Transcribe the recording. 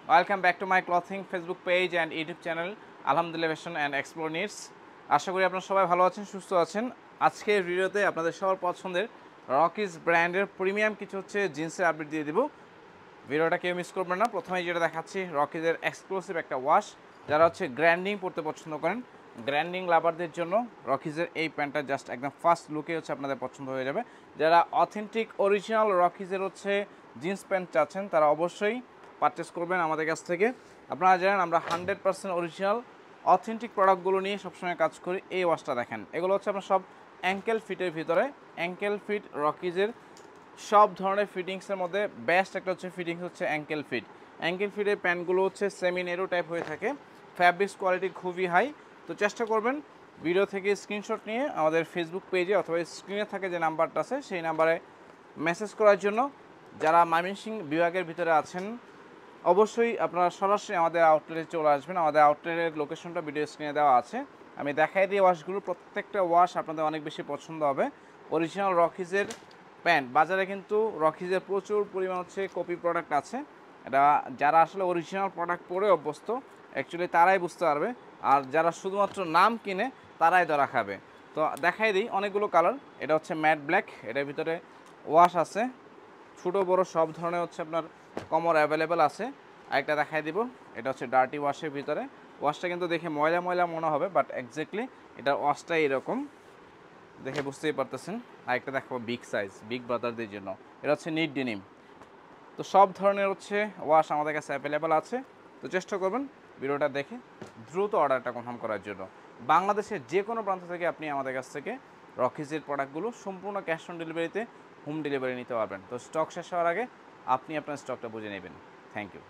Welcome back to my clothing Facebook page and YouTube channel আলহামদুলিল্লাহ fashion and explore needs. আশা করি আপনারা সবাই ভালো আছেন, সুস্থ আছেন। আজকের ভিডিওতে আপনাদের সবার পছন্দের রকিজ ব্র্যান্ডের প্রিমিয়াম কিছু জিন্সের আপডেট দিয়ে দিব। ভিডিওটা কেউ মিস করবেন না। প্রথমেই যেটা দেখাচ্ছি রকিজের এক্সক্লুসিভ একটা ওয়াশ। যারা গ্র্যান্ডিং পরতে পছন্দ করেন, গ্র্যান্ডিং লাভারদের জন্য রকিজের এই প্যান্টটা জাস্ট একদম ফার্স্ট লুকে আপনাদের পছন্দ হয়ে যাবে। যারা অথেন্টিক অরিজিনাল রকিজের জিন্স প্যান্ট চাচ্ছেন তারা অবশ্যই পারচেস করবেন আমাদের কাছ থেকে। আপনারা জানেন আমরা 100% অরিজিনাল অথেন্টিক প্রোডাক্টগুলো নিয়ে সবসময় কাজ করি। এই ওয়াশটা দেখেন, এগুলো আপনার সব অ্যাঙ্কেল ফিটের ভিতরে। অ্যাঙ্কেল ফিট রকিজের সব ধরনের ফিটিংসের মধ্যে বেস্ট একটা ফিটিংস অ্যাঙ্কেল ফিট। অ্যাঙ্কেল ফিটের প্যান্টগুলো সেমি নেরো টাইপ হয়ে থাকে, ফ্যাব্রিক্স কোয়ালিটি খুবই হাই। তো চেষ্টা করবেন ভিডিও থেকে স্ক্রিনশট নিয়ে আমাদের ফেসবুক পেজে অথবা স্ক্রিনে থাকে যে নাম্বারটা আছে সেই নাম্বারে মেসেজ করার জন্য। যারা ময়মনসিংহ বিভাগের ভিতরে আছেন অবশ্যই আপনারা সরাসরি আমাদের আউটলেটে চলে আসবেন। আমাদের আউটলেটের লোকেশনটা ভিডিও স্ক্রিনে দেওয়া আছে। আমি দেখাই দিই ওয়াশগুলো, প্রত্যেকটা ওয়াশ আপনাদের অনেক বেশি পছন্দ হবে। অরিজিনাল রকিজের প্যান্ট, বাজারে কিন্তু রকিজের প্রচুর পরিমাণ কপি প্রোডাক্ট আছে। এটা যারা আসলে অরিজিনাল প্রোডাক্ট পরে অভ্যস্ত অ্যাকচুয়ালি তারাই বুঝতে পারবে, আর যারা শুধুমাত্র নাম কিনে তারাই ধরা খাবে। তো দেখাই দিই অনেকগুলো কালার। এটা ম্যাট ব্ল্যাক, এটার ভিতরে ওয়াশ আছে ছোটো বড় সব ধরনের আপনার কমর অ্যাভেলেবেল আছে। আরেকটা দেখাই দিব, এটা ডার্টি ওয়াশের ভিতরে। ওয়াশটা কিন্তু দেখে ময়লা ময়লা মনে হবে, বাট এক্স্যাক্টলি এটা ওয়াশটা এরকম দেখে বুঝতেই পারতেছেন। আরেকটা দেখাবো বিগ সাইজ, বিগ ব্রাদারদের জন্য। এটা নিট ডেনিম। তো সব ধরনের ওয়াশ আমাদের কাছে অ্যাভেলেবেল আছে। তো চেষ্টা করবেন ভিডিওটা দেখে দ্রুত অর্ডারটা কনফার্ম করার জন্য। বাংলাদেশের যে কোনো প্রান্ত থেকে আপনি আমাদের কাছ থেকে রকিজের প্রোডাক্টগুলো সম্পূর্ণ ক্যাশ অন ডেলিভারিতে হোম ডেলিভারি নিতে পারবেন। তো স্টক শেষ হওয়ার আগে আপনি আপনার স্টকটা বুঝে নেবেন। Thank you.